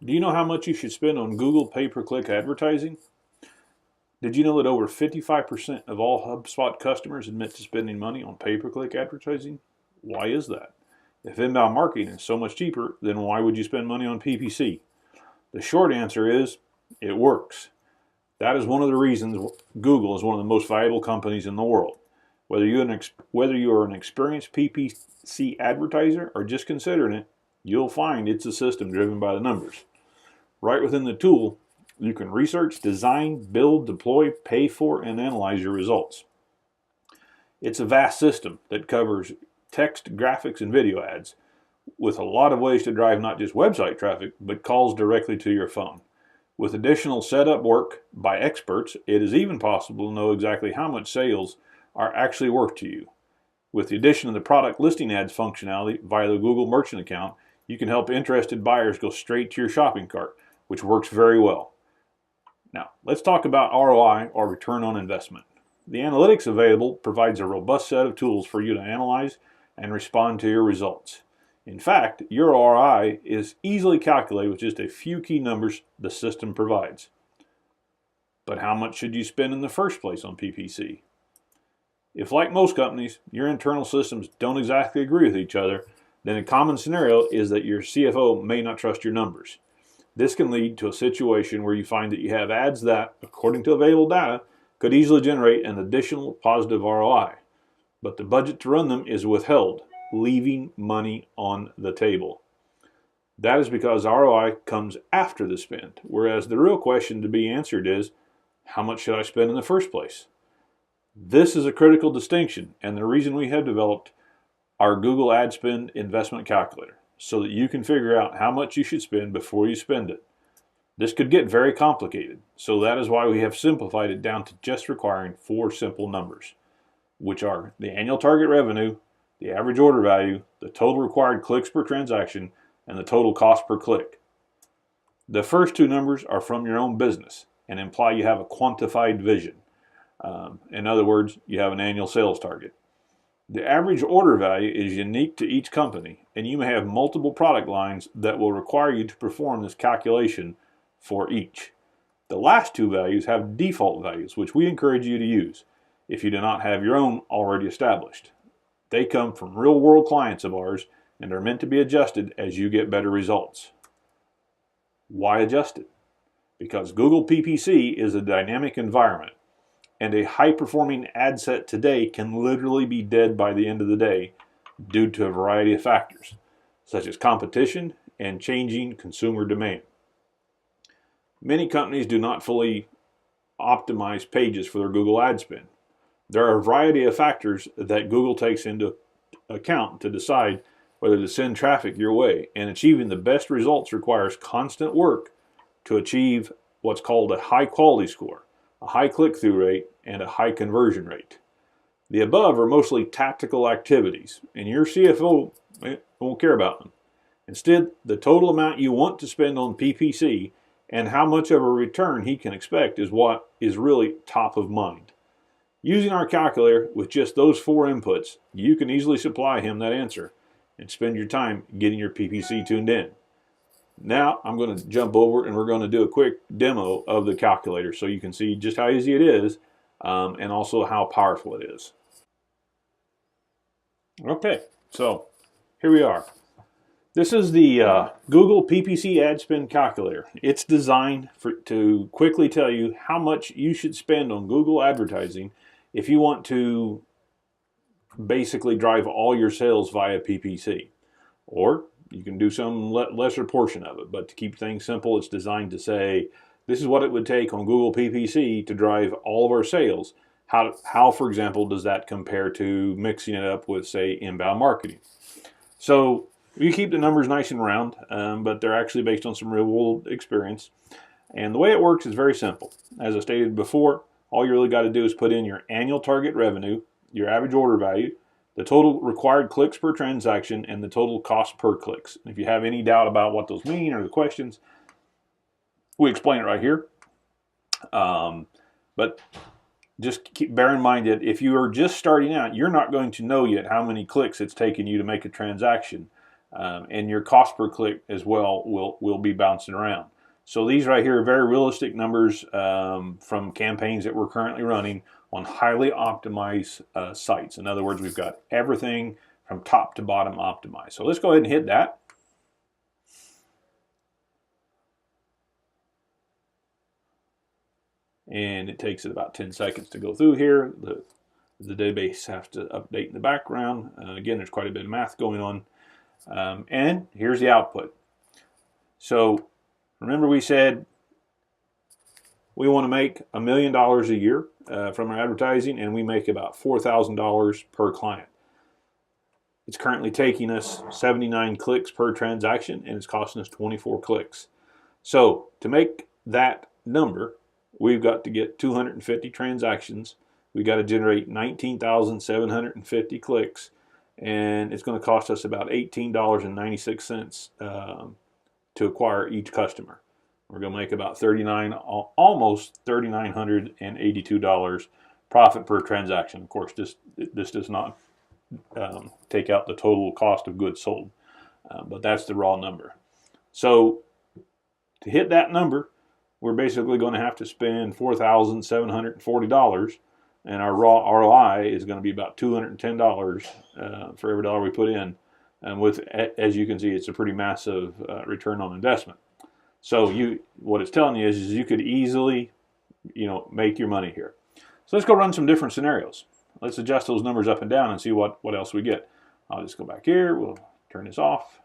Do you know how much you should spend on Google pay-per-click advertising? Did you know that over 55% of all HubSpot customers admit to spending money on pay-per-click advertising? Why is that? If inbound marketing is so much cheaper, then why would you spend money on PPC? The short answer is it works. That is one of the reasons Google is one of the most valuable companies in the world. Whether you are an experienced PPC advertiser or just considering it, you'll find it's a system driven by the numbers. Right within the tool, you can research, design, build, deploy, pay for, and analyze your results. It's a vast system that covers text, graphics, and video ads with a lot of ways to drive not just website traffic, but calls directly to your phone. With additional setup work by experts, it is even possible to know exactly how much sales are actually worth to you. With the addition of the product listing ads functionality via the Google Merchant account, you can help interested buyers go straight to your shopping cart, which works very well. Now, let's talk about ROI, or return on investment. The analytics available provides a robust set of tools for you to analyze and respond to your results. In fact, your ROI is easily calculated with just a few key numbers the system provides. But how much should you spend in the first place on PPC? If, like most companies, your internal systems don't exactly agree with each other, then a common scenario is that your CFO may not trust your numbers. This can lead to a situation where you find that you have ads that, according to available data, could easily generate an additional positive ROI, but the budget to run them is withheld, leaving money on the table. That is because ROI comes after the spend, whereas the real question to be answered is, how much should I spend in the first place? This is a critical distinction, and the reason we have developed our Google Ad Spend Investment Calculator, so that you can figure out how much you should spend before you spend it. This could get very complicated, so that is why we have simplified it down to just requiring 4 simple numbers, which are the annual target revenue, the average order value, the total required clicks per transaction, and the total cost per click. The first 2 numbers are from your own business and imply you have a quantified vision. In other words, you have an annual sales target. The average order value is unique to each company, and you may have multiple product lines that will require you to perform this calculation for each. The last 2 values have default values, which we encourage you to use if you do not have your own already established. They come from real-world clients of ours and are meant to be adjusted as you get better results. Why adjust it? Because Google PPC is a dynamic environment, and a high-performing ad set today can literally be dead by the end of the day due to a variety of factors, such as competition and changing consumer demand. Many companies do not fully optimize pages for their Google ad spend. There are a variety of factors that Google takes into account to decide whether to send traffic your way, and achieving the best results requires constant work to achieve what's called a high quality score, a high click-through rate, and a high conversion rate. The above are mostly tactical activities, and your CFO won't care about them. Instead, the total amount you want to spend on PPC and how much of a return he can expect is what is really top of mind. Using our calculator with just those 4 inputs, you can easily supply him that answer and spend your time getting your PPC tuned in. Now I'm going to jump over and we're going to do a quick demo of the calculator so you can see just how easy it is and also how powerful it is. Okay, so here we are. This is the Google PPC Ad Spend Calculator. It's designed to quickly tell you how much you should spend on Google advertising if you want to basically drive all your sales via PPC. Or you can do some lesser portion of it, but to keep things simple, it's designed to say, this is what it would take on Google PPC to drive all of our sales. How, for example, does that compare to mixing it up with, say, inbound marketing? So you keep the numbers nice and round, but they're actually based on some real-world experience. And the way it works is very simple. As I stated before, all you really got to do is put in your annual target revenue, your average order value, the total required clicks per transaction, and the total cost per clicks. If you have any doubt about what those mean or the questions, we explain it right here. But just bear in mind that if you are just starting out, you're not going to know yet how many clicks it's taken you to make a transaction. and your cost per click as well will be bouncing around. So these right here are very realistic numbers from campaigns that we're currently running on highly optimized sites. In other words, we've got everything from top to bottom optimized. So let's go ahead and hit that. And it takes it about 10 seconds to go through here. The database has to update in the background. Again, there's quite a bit of math going on. And here's the output. So remember we said we want to make $1 million a year from our advertising, and we make about $4,000 per client. It's currently taking us 79 clicks per transaction, and it's costing us 24 clicks. So to make that number, we've got to get 250 transactions. We've got to generate 19,750 clicks, and it's going to cost us about $18.96 to acquire each customer. We're going to make about almost $3,982 profit per transaction. Of course, this does not take out the total cost of goods sold, but that's the raw number. So to hit that number, we're basically going to have to spend $4,740, and our raw ROI is going to be about $210 for every dollar we put in. And with, as you can see, it's a pretty massive return on investment. So what it's telling you is you could easily, make your money here. So let's go run some different scenarios. Let's adjust those numbers up and down and see what else we get. I'll just go back here. We'll turn this off.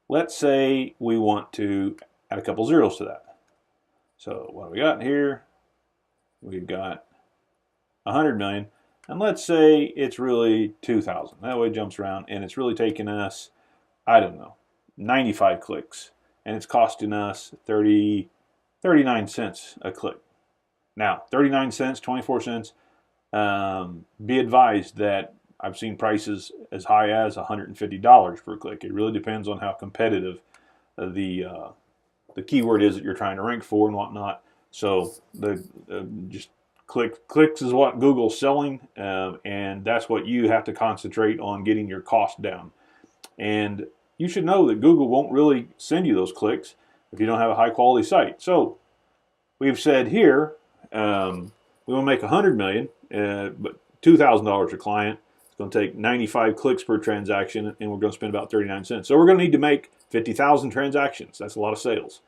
Let's say we want to add a couple zeros to that. So what do we got here? We've got 100 million. And let's say it's really 2,000. That way it jumps around, and it's really taking us, 95 clicks. And it's costing us 39 cents a click. Now, 39 cents, 24 cents, be advised that I've seen prices as high as $150 per click. It really depends on how competitive the keyword is that you're trying to rank for and whatnot. So just clicks is what Google's selling, and that's what you have to concentrate on, getting your cost down. And you should know that Google won't really send you those clicks if you don't have a high quality site. So we've said here we want to make 100 million, but $2,000 a client. It's going to take 95 clicks per transaction, and we're going to spend about 39 cents. So we're going to need to make 50,000 transactions. That's a lot of sales.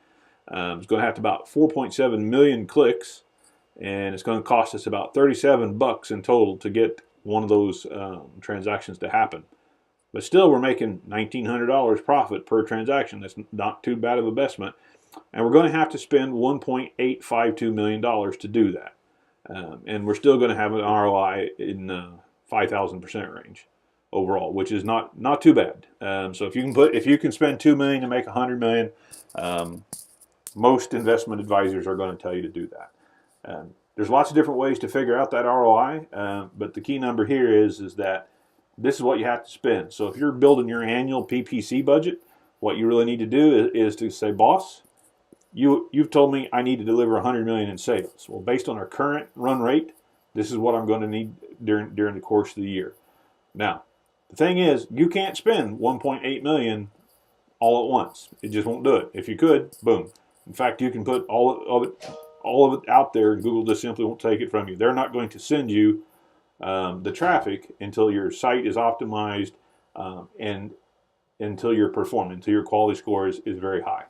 It's going to have to about 4.7 million clicks, and it's going to cost us about $37 in total to get one of those transactions to happen. But still, we're making $1,900 profit per transaction. That's not too bad of an investment. And we're going to have to spend $1.852 million to do that. And we're still going to have an ROI in 5,000% range overall, which is not too bad. So if you can spend $2 million to make $100 million, most investment advisors are going to tell you to do that. There's lots of different ways to figure out that ROI, but the key number here is that this is what you have to spend. So if you're building your annual PPC budget, what you really need to do is to say, boss, you've told me I need to deliver 100 million in sales. Well, based on our current run rate, this is what I'm going to need during the course of the year. Now, the thing is, you can't spend 1.8 million all at once. It just won't do it. If you could, boom. In fact, you can put all of it out there, and Google just simply won't take it from you. They're not going to send you the traffic until your site is optimized and until you're performing, until your quality score is very high.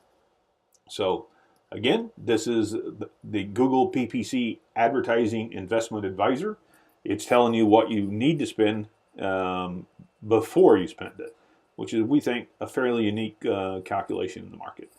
So again, this is the Google PPC Advertising Investment Advisor. It's telling you what you need to spend before you spend it, which is, we think, a fairly unique calculation in the market.